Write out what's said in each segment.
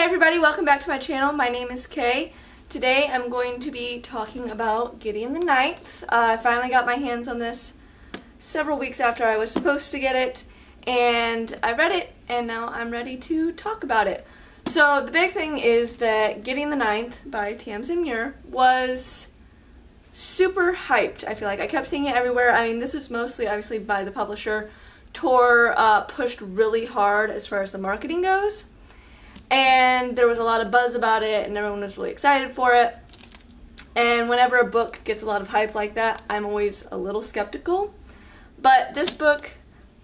everybody, welcome back to my channel. My name is Kay. Today I'm going to be talking about Gideon the Ninth. I finally got my hands on this several weeks after I was supposed to get it, and I read it, and now I'm ready to talk about it. So the big thing is that Gideon the Ninth by Tamsin Muir was super hyped. I feel like I kept seeing it everywhere. I mean, this was mostly obviously by the publisher. Tor pushed really hard as far as the marketing goes. And there was a lot of buzz about it, and everyone was really excited for it. And whenever a book gets a lot of hype like that, I'm always a little skeptical. But this book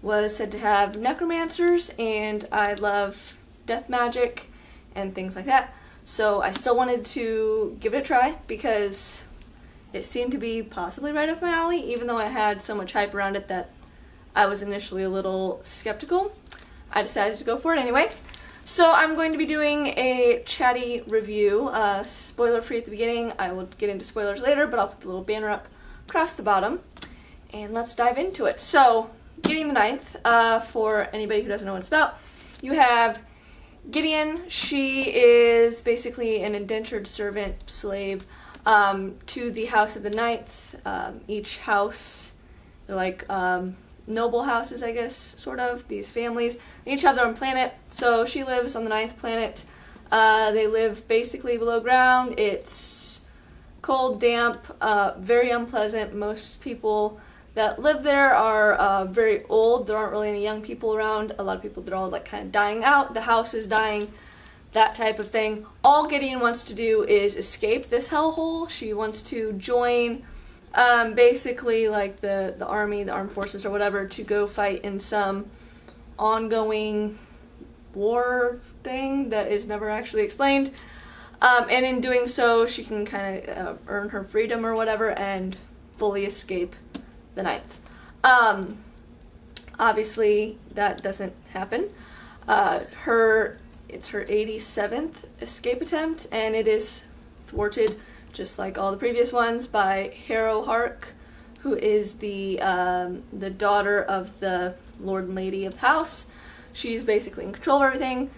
was said to have necromancers, and I love death magic and things like that. So I still wanted to give it a try because it seemed to be possibly right up my alley, even though I had so much hype around it that I was initially a little skeptical. I decided to go for it anyway. So I'm going to be doing a chatty review, spoiler free at the beginning. I will get into spoilers later, but I'll put the little banner up across the bottom, and let's dive into it. So, Gideon the Ninth, for anybody who doesn't know what it's about, you have Gideon. She is basically an indentured servant, slave, to the House of the Ninth. Each house, they're like noble houses, I guess, sort of, these families. They each have their own planet, so she lives on the 9th planet. They live basically below ground. It's cold, damp, very unpleasant. Most people that live there are very old. There aren't really any young people around. A lot of people, they're all like kind of dying out. The house is dying, that type of thing. All Gideon wants to do is escape this hellhole. She wants to join basically like the army, the armed forces or whatever, to go fight in some ongoing war thing that is never actually explained. And in doing so, she can kind of earn her freedom or whatever and fully escape the Ninth. Obviously, that doesn't happen. It's her 87th escape attempt, and it is thwarted, just like all the previous ones, by Harrow Hark, who is the daughter of the Lord and Lady of the House. She's basically in control of everything.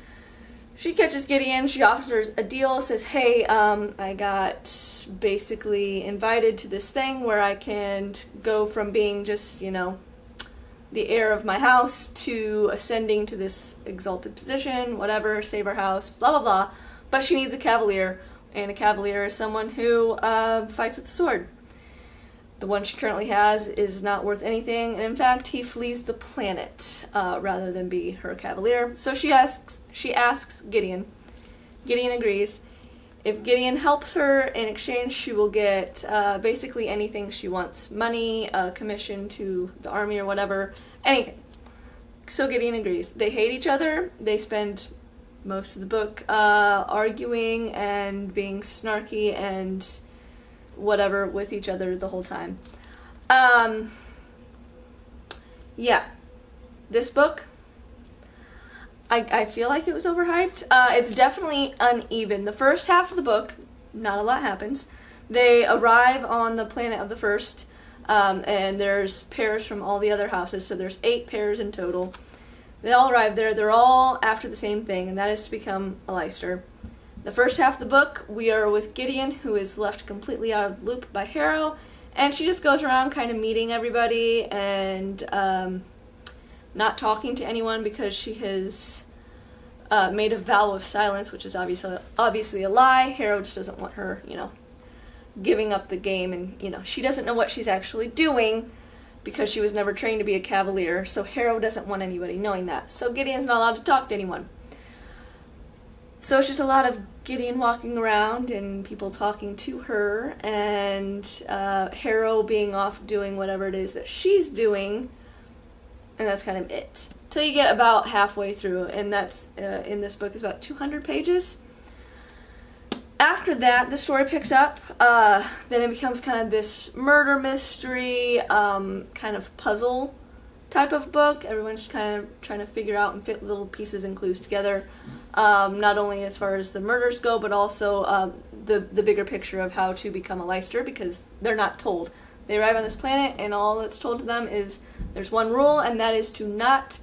She catches Gideon, she offers her a deal, says, hey, I got basically invited to this thing where I can go from being just, you know, the heir of my house to ascending to this exalted position, whatever, save her house, blah, blah, blah. But she needs a cavalier. And a cavalier is someone who fights with the sword. The one she currently has is not worth anything, and in fact, he flees the planet rather than be her cavalier. So she asks Gideon. Gideon agrees. If Gideon helps her in exchange, she will get basically anything she wants. Money, commission to the army or whatever, anything. So Gideon agrees. They hate each other. They spend most of the book arguing and being snarky and whatever with each other the whole time. Yeah, this book, I feel like it was overhyped. It's definitely uneven. The first half of the book, not a lot happens. They arrive on the planet of the first, and there's pairs from all the other houses, so there's 8 pairs in total. They all arrive there. They're all after the same thing, and that is to become a Leister. The first half of the book, we are with Gideon, who is left completely out of the loop by Harrow, and she just goes around kind of meeting everybody and not talking to anyone because she has made a vow of silence, which is obviously a lie. Harrow just doesn't want her, you know, giving up the game, and, you know, she doesn't know what she's actually doing, because she was never trained to be a cavalier, so Harrow doesn't want anybody knowing that. So Gideon's not allowed to talk to anyone. So it's just a lot of Gideon walking around and people talking to her, and Harrow being off doing whatever it is that she's doing, and that's kind of it. Till you get about halfway through, and that's, in this book, is about 200 pages. After that, the story picks up, then it becomes kind of this murder mystery, kind of puzzle type of book. Everyone's kind of trying to figure out and fit little pieces and clues together, not only as far as the murders go, but also the bigger picture of how to become a Leister, because they're not told. They arrive on this planet, and all that's told to them is there's one rule, and that is to not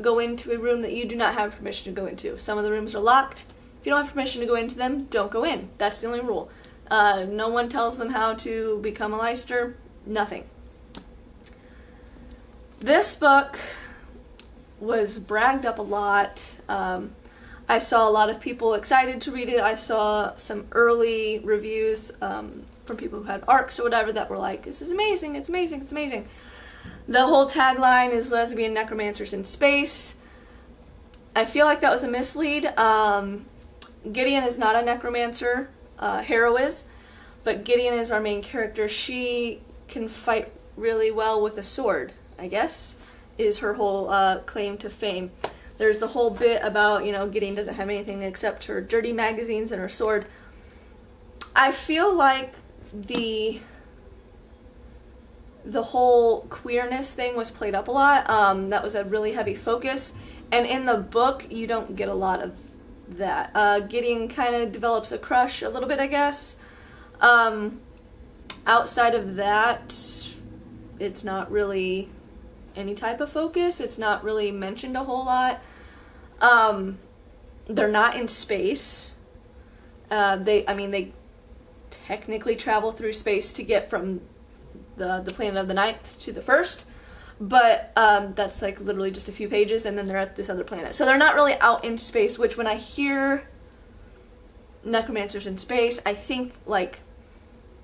go into a room that you do not have permission to go into. Some of the rooms are locked. If you don't have permission to go into them, don't go in. That's the only rule. No one tells them how to become a Leicester. Nothing. This book was bragged up a lot. I saw a lot of people excited to read it. I saw some early reviews from people who had ARCs or whatever that were like, this is amazing, it's amazing, it's amazing. The whole tagline is lesbian necromancers in space. I feel like that was a mislead. Gideon is not a necromancer. Harrow is. But Gideon is our main character. She can fight really well with a sword, I guess, is her whole claim to fame. There's the whole bit about, Gideon doesn't have anything except her dirty magazines and her sword. I feel like the whole queerness thing was played up a lot. That was a really heavy focus. And in the book, you don't get a lot of that. Gideon kind of develops a crush a little bit, I guess. Outside of that, it's not really any type of focus. It's not really mentioned a whole lot. They're not in space. They technically travel through space to get from the planet of the ninth to the first, but that's like literally just a few pages, and then they're at this other planet. So they're not really out in space, which when I hear necromancers in space, I think like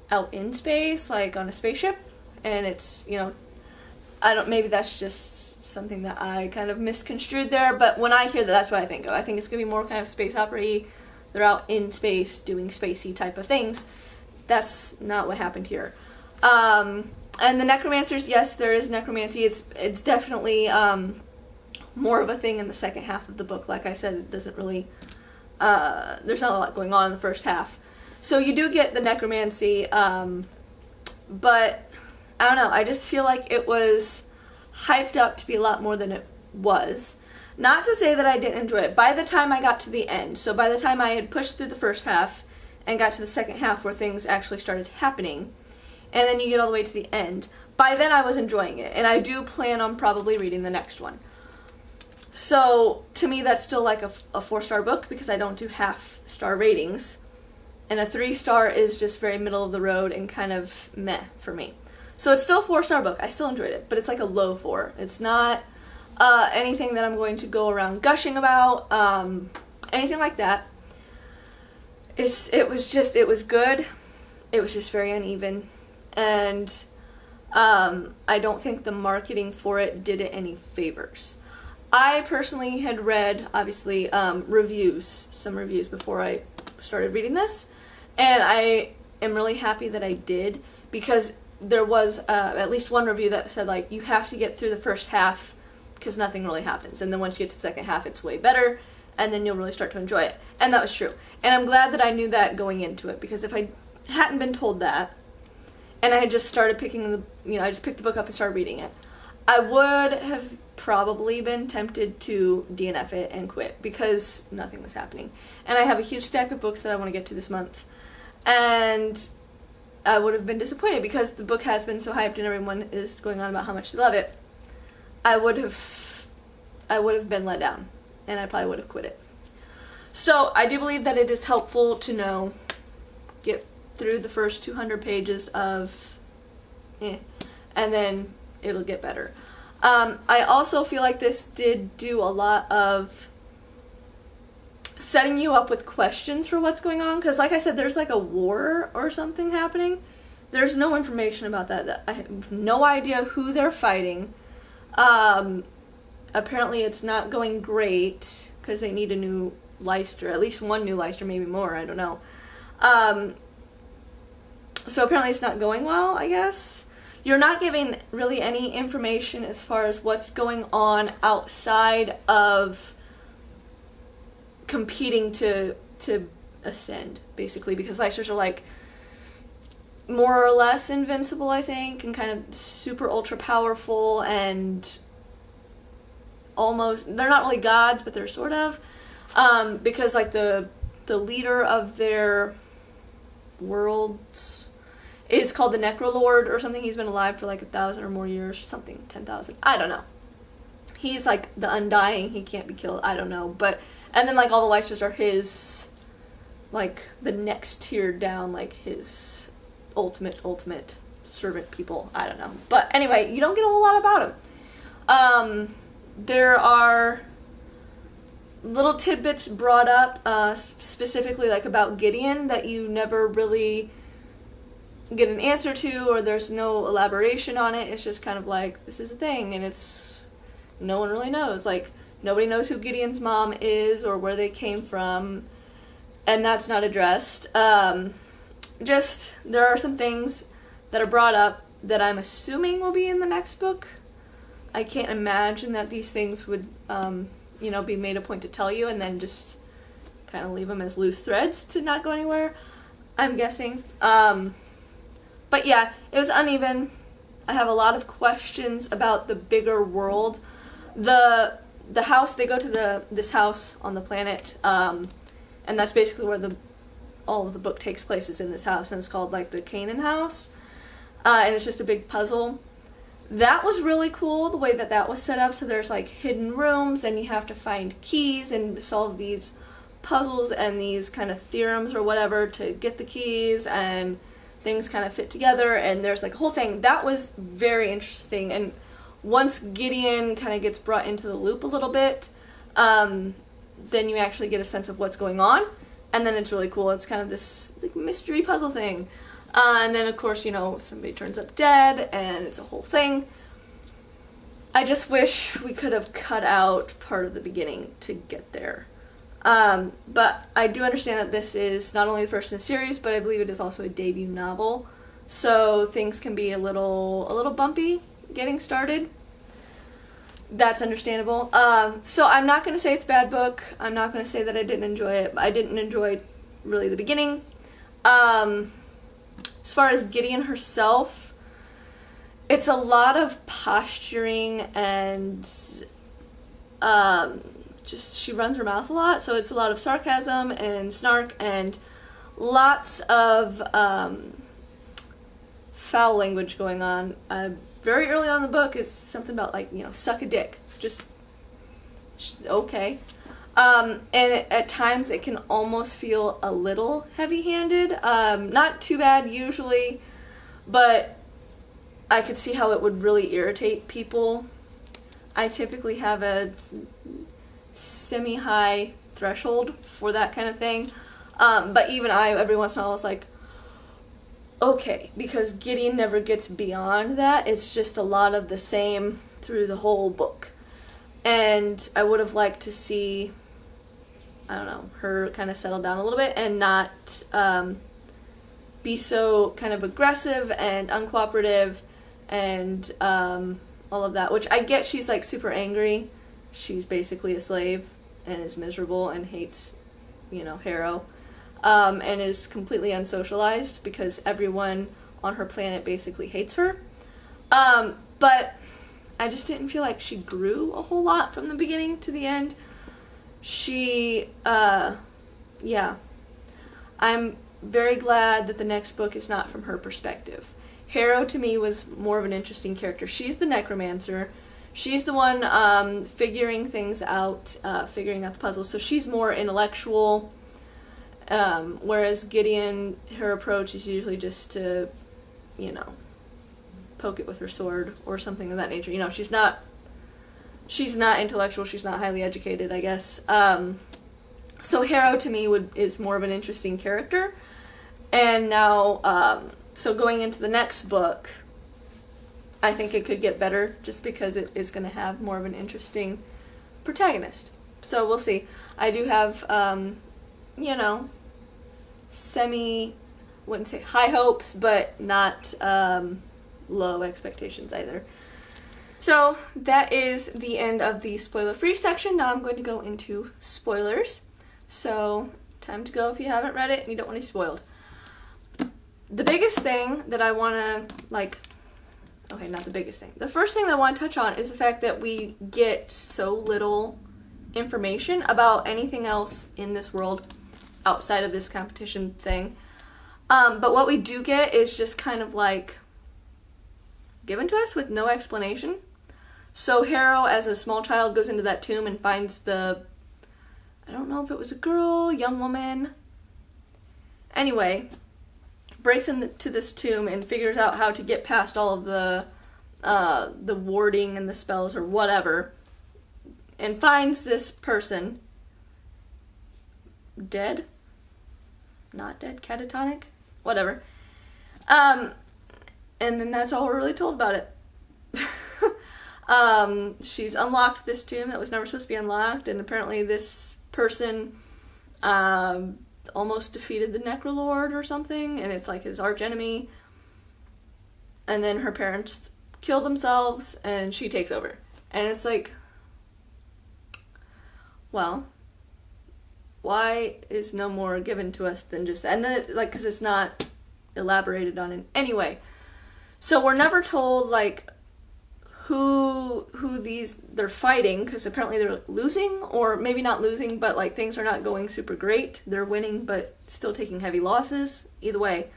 out in space, like on a spaceship, and it's, maybe that's just something that I kind of misconstrued there, but when I hear that, that's what I think of. I think it's going to be more kind of space opera-y. They're out in space doing spacey type of things. That's not what happened here. And the necromancers, yes, there is necromancy. It's definitely more of a thing in the second half of the book. Like I said, it doesn't really, there's not a lot going on in the first half. So you do get the necromancy, but I don't know, I just feel like it was hyped up to be a lot more than it was. Not to say that I didn't enjoy it. By the time I got to the end, so by the time I had pushed through the first half and got to the second half where things actually started happening, and then you get all the way to the end, by then I was enjoying it, and I do plan on probably reading the next one. So to me that's still like a 4-star book, because I don't do half-star ratings, and a 3-star is just very middle of the road and kind of meh for me. So it's still a 4-star book. I still enjoyed it, but it's like a low 4. It's not anything that I'm going to go around gushing about, anything like that. It was good. It was just very uneven, and I don't think the marketing for it did it any favors. I personally had read, obviously, some reviews before I started reading this, and I am really happy that I did, because there was at least one review that said, like, you have to get through the first half because nothing really happens, and then once you get to the second half it's way better, and then you'll really start to enjoy it. And that was true. And I'm glad that I knew that going into it, because if I hadn't been told that, and I had just started I just picked the book up and started reading it, I would have probably been tempted to DNF it and quit, because nothing was happening. And I have a huge stack of books that I want to get to this month, and I would have been disappointed, because the book has been so hyped and everyone is going on about how much they love it. I would have been let down, and I probably would have quit it. So I do believe that it is helpful to get through the first 200 pages of and then it'll get better. I also feel like this did do a lot of setting you up with questions for what's going on, because like I said, there's like a war or something happening. There's no information about that. I have no idea who they're fighting. Apparently it's not going great, because they need a new Leicester, at least one new Leicester, maybe more, I don't know. So apparently it's not going well, I guess. You're not giving really any information as far as what's going on outside of competing to ascend, basically, because Leicesters are like more or less invincible, I think, and kind of super ultra powerful, and almost, they're not really gods, but they're sort of, because like the leader of their world is called the Necrolord or something. He's been alive for like 1,000 or more years, or something, 10,000, I don't know. he's like the undying, he can't be killed, I don't know, but, and then like all the Lysers are his, like the next tier down, like his ultimate servant people, I don't know, but anyway, you don't get a whole lot about him. There are little tidbits brought up, specifically like about Gideon, that you never really get an answer to, or there's no elaboration on it. It's just kind of like, this is a thing, and it's, no one really knows. Like, nobody knows who Gideon's mom is or where they came from, and that's not addressed. Just, there are some things that are brought up that I'm assuming will be in the next book. I can't imagine that these things would, be made a point to tell you and then just kind of leave them as loose threads to not go anywhere, I'm guessing. But yeah, it was uneven. I have a lot of questions about the bigger world. The house, they go to this house on the planet, and that's basically where all of the book takes place, is in this house, and it's called like the Kanan House, and it's just a big puzzle. That was really cool, the way that was set up. So there's like hidden rooms, and you have to find keys and solve these puzzles and these kind of theorems or whatever to get the keys, and things kind of fit together, and there's like a whole thing. That was very interesting, and once Gideon kind of gets brought into the loop a little bit, then you actually get a sense of what's going on, and then it's really cool. It's kind of this like mystery puzzle thing. And then of course, somebody turns up dead, and it's a whole thing. I just wish we could have cut out part of the beginning to get there. But I do understand that this is not only the first in the series, but I believe it is also a debut novel. So things can be a little bumpy getting started. That's understandable. So I'm not going to say it's a bad book. I'm not going to say that I didn't enjoy it. I didn't enjoy really the beginning. As far as Gideon herself, it's a lot of posturing and just she runs her mouth a lot, so it's a lot of sarcasm and snark and lots of foul language going on. Very early on in the book, it's something about like, suck a dick. Just okay. And at times it can almost feel a little heavy-handed. Not too bad usually, but I could see how it would really irritate people. I typically have a semi-high threshold for that kind of thing. But even I, every once in a while, was like, okay, because Gideon never gets beyond that. It's just a lot of the same through the whole book. And I would have liked to see, I don't know, her kind of settle down a little bit and not be so kind of aggressive and uncooperative and all of that, which I get. She's like super angry. She's basically a slave and is miserable and hates, Harrow, and is completely unsocialized because everyone on her planet basically hates her. But I just didn't feel like she grew a whole lot from the beginning to the end. She, yeah. I'm very glad that the next book is not from her perspective. Harrow, to me, was more of an interesting character. She's the necromancer. She's the one figuring things out, figuring out the puzzles. So she's more intellectual, whereas Gideon, her approach is usually just to, poke it with her sword or something of that nature. She's not intellectual. She's not highly educated, I guess. So Harrow, to me, is more of an interesting character. And now, so going into the next book, I think it could get better just because it is going to have more of an interesting protagonist. So we'll see. I do have, wouldn't say high hopes, but not low expectations either. So that is the end of the spoiler-free section. Now I'm going to go into spoilers. So time to go if you haven't read it and you don't want to be spoiled. The biggest thing that I want to, okay, not the biggest thing. The first thing that I want to touch on is the fact that we get so little information about anything else in this world outside of this competition thing. But what we do get is just kind of given to us with no explanation. So Harrow, as a small child, goes into that tomb and finds I don't know if it was a girl, young woman. Anyway, breaks into this tomb and figures out how to get past all of the warding and the spells or whatever, and finds this person dead, not dead, catatonic, whatever. And then that's all we're really told about it. She's unlocked this tomb that was never supposed to be unlocked, and apparently this person almost defeated the Necrolord or something, and it's like his arch enemy. And then her parents kill themselves, and she takes over. And it's like, well, why is no more given to us than just that? And then, like, because it's not elaborated on in any way. So we're never told, like, who they're fighting, because apparently they're losing, or maybe not losing, but like things are not going super great. They're winning but still taking heavy losses. Either way,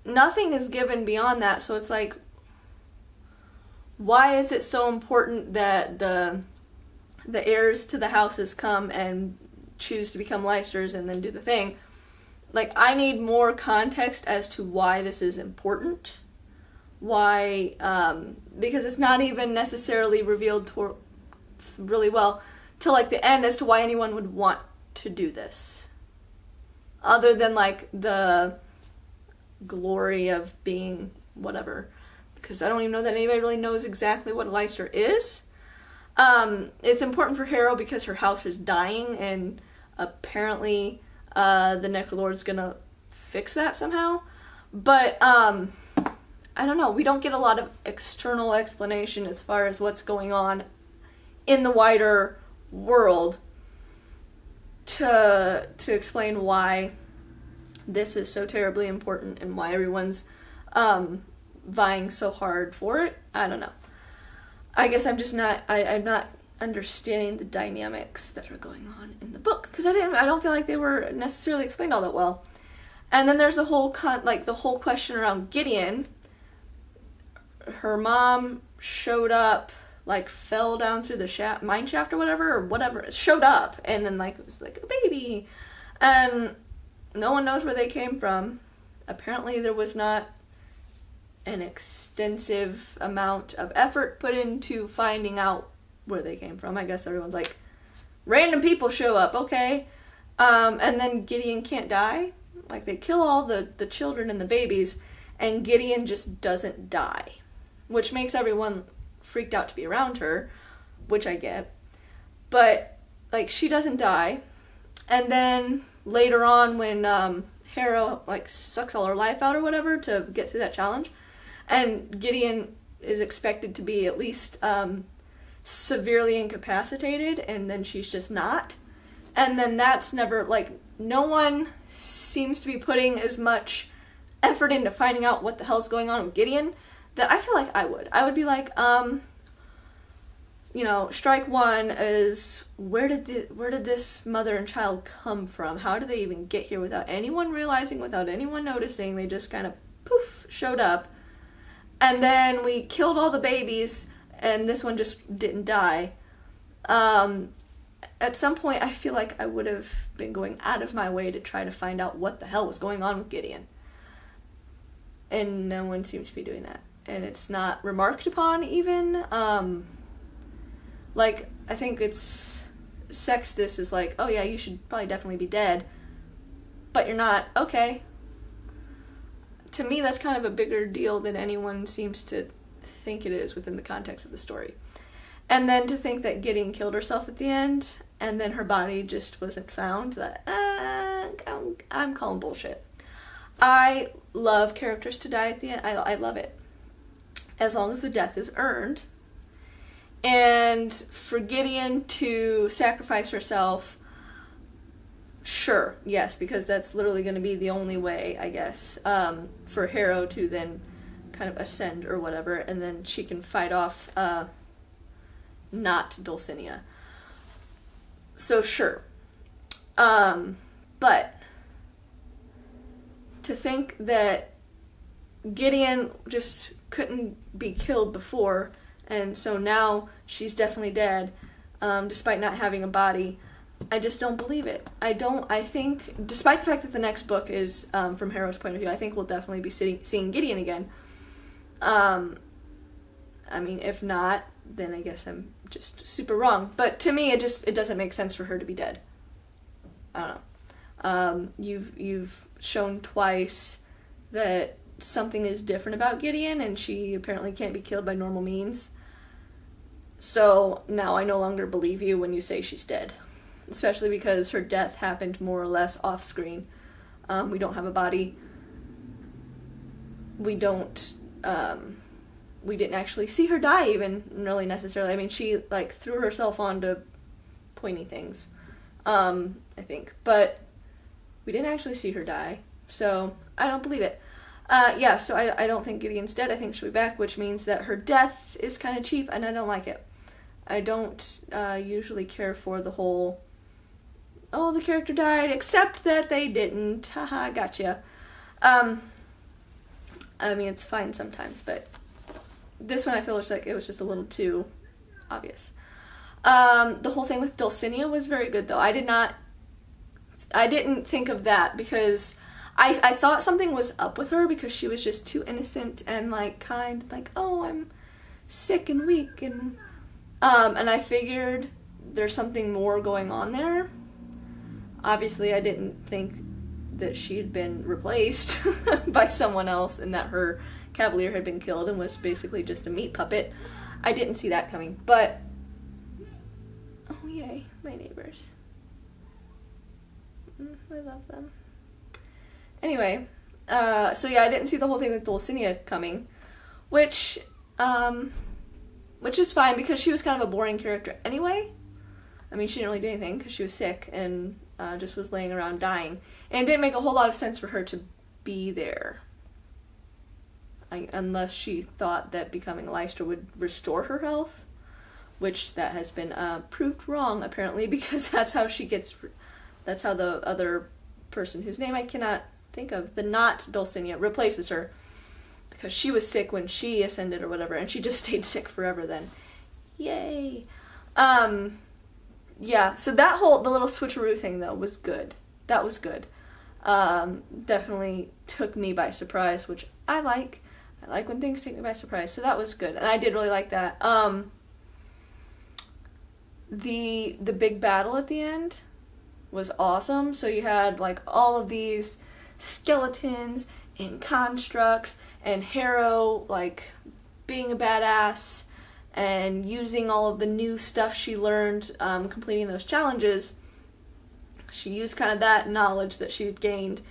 nothing is given beyond that. So it's like, why is it so important that the heirs to the houses come and choose to become Lysters and then do the thing? Like, I need more context as to why this is important. Why, because it's not even necessarily revealed really well till like the end as to why anyone would want to do this. Other than like the glory of being whatever. Because I don't even know that anybody really knows exactly what a Lyster is. It's important for Harrow because her house is dying, and apparently the Necrolord's gonna fix that somehow. But, I don't know, we don't get a lot of external explanation as far as what's going on in the wider world to explain why this is so terribly important and why everyone's vying so hard for it. I don't know. I guess I'm just not, I'm not understanding the dynamics that are going on in the book, because I don't feel like they were necessarily explained all that well. And then there's the whole the whole question around Gideon. Her mom showed up, like fell down through the mine shaft or whatever, showed up, and then like it was like a baby, and no one knows where they came from. Apparently there was not an extensive amount of effort put into finding out where they came from. I guess everyone's like, random people show up, okay. And then Gideon can't die. Like, they kill all the children and the babies, and Gideon just doesn't die, which makes everyone freaked out to be around her, which I get. But, like, she doesn't die. And then later on when Harrow, like, sucks all her life out or whatever to get through that challenge, and Gideon is expected to be at least severely incapacitated, and then she's just not. And then that's never, like, no one seems to be putting as much effort into finding out what the hell's going on with Gideon that I feel like I would. I would be like, you know, strike one is, where did this mother and child come from? How did they even get here without anyone realizing, without anyone noticing? They just kind of poof showed up. And then we killed all the babies, and this one just didn't die. At some point, I feel like I would have been going out of my way to try to find out what the hell was going on with Gideon. And no one seems to be doing that. And it's not remarked upon, even. Like, I think it's... Sextus is like, oh yeah, you should probably definitely be dead. But you're not. Okay. To me, that's kind of a bigger deal than anyone seems to think it is within the context of the story. And then to think that Gideon killed herself at the end, and then her body just wasn't found, that, I'm calling bullshit. I love characters to die at the end. I love it. As long as the death is earned. And for Gideon to sacrifice herself, sure, yes, because that's literally going to be the only way, I guess, for Harrow to then kind of ascend or whatever, and then she can fight off not Dulcinea. So sure. But to think that Gideon just couldn't be killed before, And so now she's definitely dead, despite not having a body. I just don't believe it. I think, despite the fact that the next book is from Harrow's point of view, I think we'll definitely be seeing Gideon again. I mean, if not, then I guess I'm just super wrong. But to me, it doesn't make sense for her to be dead. I don't know. You've shown twice that something is different about Gideon, and she apparently can't be killed by normal means. So now I no longer believe you when you say she's dead. Especially because her death happened more or less off screen. We don't have a body. We didn't actually see her die even, really necessarily. I mean, she, like, threw herself onto pointy things, I think. But we didn't actually see her die, so I don't believe it. So I don't think Gideon's dead. I think she'll be back, which means that her death is kind of cheap, and I don't like it. I don't usually care for the whole, oh, the character died, except that they didn't. Haha, gotcha. I mean, it's fine sometimes, but this one I feel like it was just a little too obvious. The whole thing with Dulcinea was very good, though. I didn't think of that because I thought something was up with her because she was just too innocent and, like, kind, like, oh, I'm sick and weak, and I figured there's something more going on there. Obviously, I didn't think that she had been replaced by someone else and that her cavalier had been killed and was basically just a meat puppet. I didn't see that coming, but oh yay, my neighbors. I love them. Anyway, so yeah, I didn't see the whole thing with Dulcinea coming, which is fine because she was kind of a boring character anyway. I mean, she didn't really do anything because she was sick and just was laying around dying. And it didn't make a whole lot of sense for her to be there. Unless she thought that becoming a Lystra would restore her health, which that has been proved wrong, apparently, because that's how the other person whose name I cannot think of, the not Dulcinea, replaces her. Because she was sick when she ascended or whatever, and she just stayed sick forever then. Yay! Yeah, so the little switcheroo thing, though, was good. That was good. Definitely took me by surprise, which I like. I like when things take me by surprise, so that was good. And I did really like that. The big battle at the end was awesome. So you had, like, all of these skeletons and constructs, and Harrow, like, being a badass and using all of the new stuff she learned completing those challenges. She used kind of that knowledge that she had gained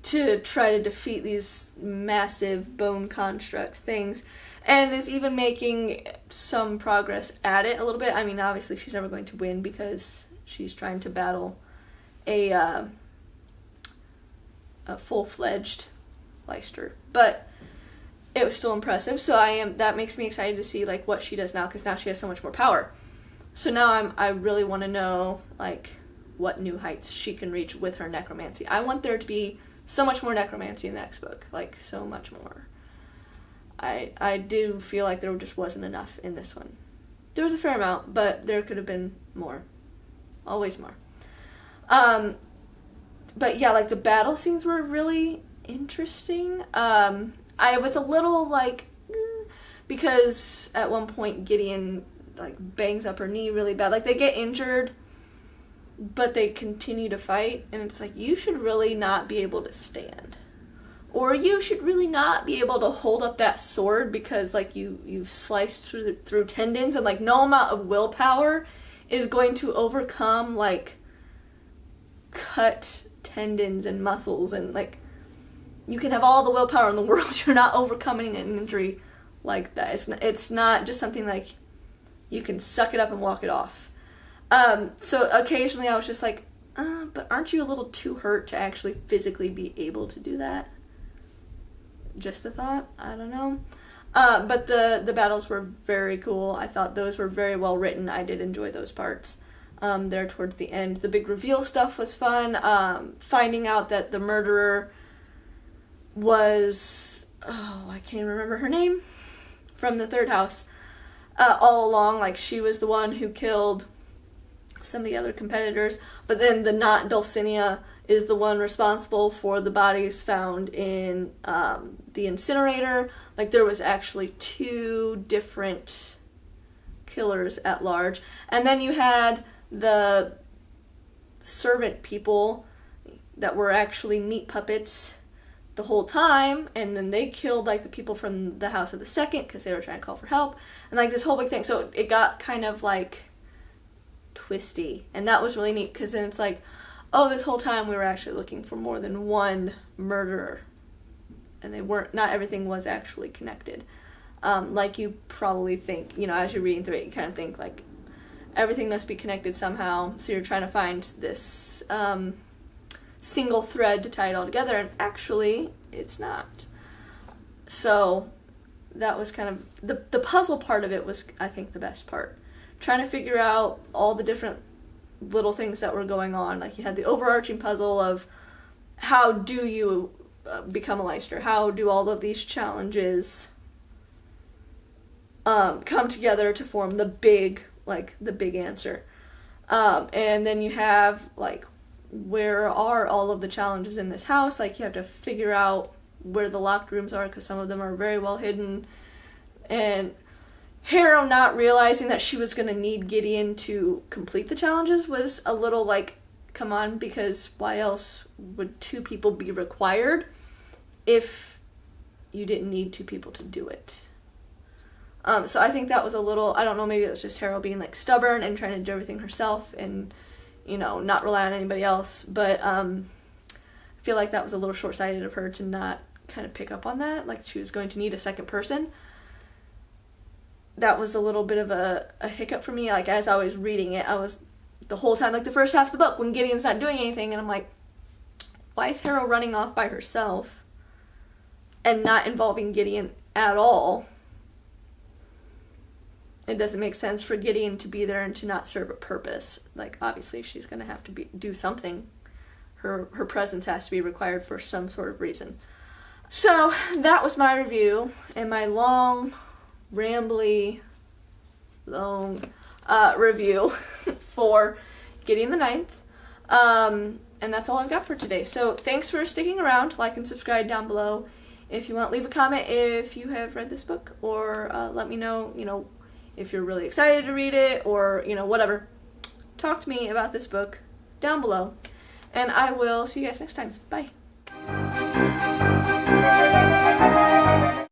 to try to defeat these massive bone construct things, and is even making some progress at it a little bit. I mean, obviously she's never going to win because she's trying to battle a full-fledged Lystra, but it was still impressive. So that makes me excited to see, like, what she does now, because now she has so much more power. So now I really want to know, like, what new heights she can reach with her necromancy. I want there to be so much more necromancy in the next book, like, so much more. I do feel like there just wasn't enough in this one. There was a fair amount, but there could have been more. Always more. But yeah, like, the battle scenes were really interesting. I was a little, like, because at one point Gideon, like, bangs up her knee really bad. Like, they get injured, but they continue to fight, and it's like, you should really not be able to stand. Or you should really not be able to hold up that sword because, like, you've sliced through tendons, and, like, no amount of willpower is going to overcome, like, cut tendons and muscles, and, like, you can have all the willpower in the world, you're not overcoming an injury like that. It's not just something like you can suck it up and walk it off. So occasionally I was just like, but aren't you a little too hurt to actually physically be able to do that? Just a thought. I don't know. But the battles were very cool. I thought those were very well written. I did enjoy those parts. There towards the end. The big reveal stuff was fun. Finding out that the murderer was, I can't even remember her name, from the third house. all along. Like, she was the one who killed some of the other competitors, but then the not Dulcinea is the one responsible for the bodies found in the incinerator. Like, there was actually 2 different killers at large. And then you had the servant people that were actually meat puppets the whole time, and then they killed, like, the people from the House of the Second because they were trying to call for help, and, like, this whole big thing. So it got kind of, like, twisty, and that was really neat, because then it's like, oh, this whole time we were actually looking for more than one murderer, and they weren't, not everything was actually connected. Like you probably think, you know, as you're reading through it, you kind of think, like, everything must be connected somehow, so you're trying to find this single thread to tie it all together, and actually it's not. So that was kind of the puzzle part of it was, I think, the best part, trying to figure out all the different little things that were going on. Like, you had the overarching puzzle of how do you become a Leicester, how do all of these challenges come together to form the big answer, and then you have, like, where are all of the challenges in this house. Like, you have to figure out where the locked rooms are, because some of them are very well hidden, and Harrow not realizing that she was going to need Gideon to complete the challenges was a little like, come on, because why else would 2 people be required if you didn't need 2 people to do it? So I think that was a little, I don't know, maybe it was just Harrow being, like, stubborn and trying to do everything herself and, you know, not rely on anybody else, but I feel like that was a little short-sighted of her to not kind of pick up on that, like she was going to need a second person. That was a little bit of a hiccup for me. Like, as I was reading it, I was, the whole time, like, the first half of the book, when Gideon's not doing anything, and I'm like, why is Harrow running off by herself and not involving Gideon at all? It doesn't make sense for Gideon to be there and to not serve a purpose. Like, obviously she's going to have to do something. Her presence has to be required for some sort of reason. So that was my review, and my long review for Gideon the Ninth. And that's all I've got for today. So thanks for sticking around. Like and subscribe down below. If you want, leave a comment if you have read this book, or let me know, you know, if you're really excited to read it, or, you know, whatever. Talk to me about this book down below, and I will see you guys next time. Bye.